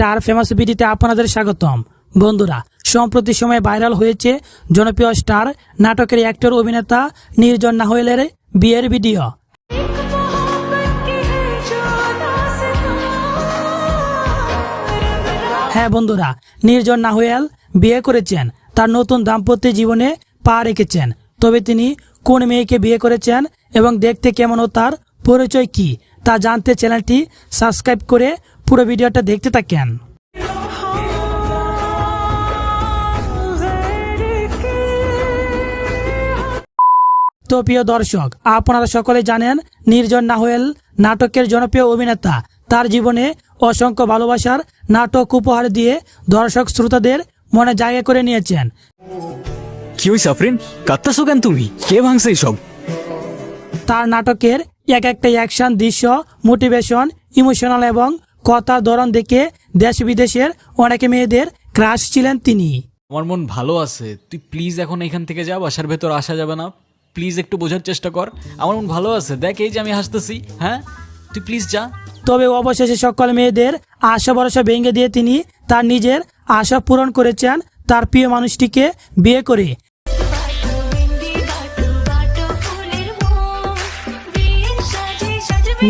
Star famous ভিডিওতে আপনাদের স্বাগতম। বন্ধুরা, সম্প্রতি সময়ে ভাইরাল হয়েছে জনপ্রিয় স্টার নাটকের অ্যাক্টর অভিনেতা নির্জন নাহুয়েলের বিয়ের ভিডিও। হ্যাঁ বন্ধুরা, নির্জন নাহুয়েল বিয়ে করেছেন, তার নতুন দাম্পত্য জীবনে পা রেখেছেন। তবে তিনি কোন মেয়েকে বিয়ে করেছেন এবং দেখতে কেমন ও তার পরিচয় কি তা জানতে চ্যানেলটি সাবস্ক্রাইব করে পুরো ভিডিওটা দেখতে থাকেন। তো প্রিয় দর্শক, আপনারা সকলে জানেন নির্জন নাহুয়েল নাটকের জনপ্রিয় অভিনেতা। তার জীবনে অসংখ্য ভালোবাসার নাটক উপহার দিয়ে দর্শক শ্রোতাদের মনে জায়গা করে নিয়েছেন। কি হইছে আফরিন, কাঁদতেছো কেন তুমি? কে ভাঙছে এইসব? তার নাটকের এক একটা অ্যাকশন দৃশ্য, মোটিভেশন, ইমোশনাল এবং কথার ধরন দেখে দেশ বিদেশের অনেক মেয়েদের ক্রাশ ছিলেন তিনি। আমার মন ভালো আছে, তুই প্লিজ এখন এখান থেকে যা, বাসার ভেতর আসা যাবে না। প্লিজ একটু বোঝার চেষ্টা কর, আমার মন ভালো আছে। দেখ এই যে আমি হাসতেছি, হ্যাঁ তুই প্লিজ যা। তবে অবশেষে সকল মেয়েদের আশা ভরসা ভেঙে দিয়ে তিনি তার নিজের আশা পূরণ করেছেন তার প্রিয় মানুষটিকে বিয়ে করে।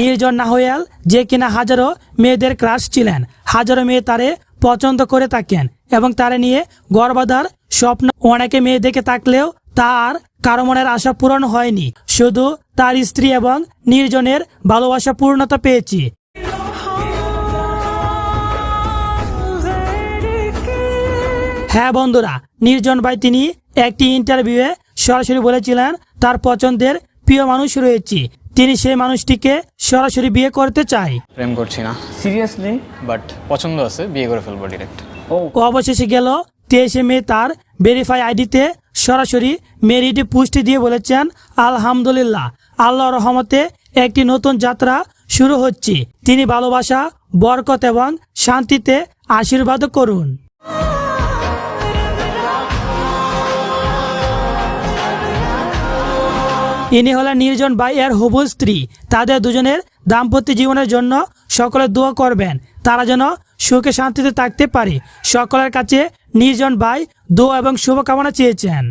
নির্জন নাহুয়েল যে কিনা হাজারো মেয়েদের ক্রাশ ছিলেন, হাজারো মেয়ে তারে পছন্দ করে থাকেন এবং তারে নিয়ে গর্বাধার স্বপ্ন অনেকে মেয়ে দেখে থাকলেও তার কারো মনের আশা পূরণ হয়নি। শুধু তার স্ত্রী এবং নির্জনের ভালোবাসা পূর্ণতা পেয়েছি। হ্যাঁ বন্ধুরা, নির্জন ভাই তিনি একটি ইন্টারভিউয়ে সরাসরি বলেছিলেন তার পছন্দের প্রিয় মানুষ রয়েছে, তিনি সেই মানুষটিকে সরাসরি বিয়ে করতে চায়। প্রেম করছি না সিরিয়াসলি, বাট পছন্দ আছে, বিয়ে করে ফেলবো ডিরেক্ট। অবশেষে গেল 23 মে তার ভেরিফাই আইডিতে সরাসরি মেরিটে পুষ্টি দিয়ে বলেছেন, আলহামদুলিল্লাহ, আল্লাহর রহমতে একটি নতুন যাত্রা শুরু হচ্ছে। তিনি ভালোবাসা, বরকত এবং শান্তিতে আশীর্বাদ করুন। ইনি হলেন নির্জন ভাই এর হবু স্ত্রী। তাদের দুজনের দাম্পত্য জীবনের জন্য সকলে দোয়া করবেন, তারা যেন সুখে শান্তিতে থাকতে পারে। সকলের কাছে নির্জন ভাই দোয়া এবং শুভকামনা চেয়েছেন।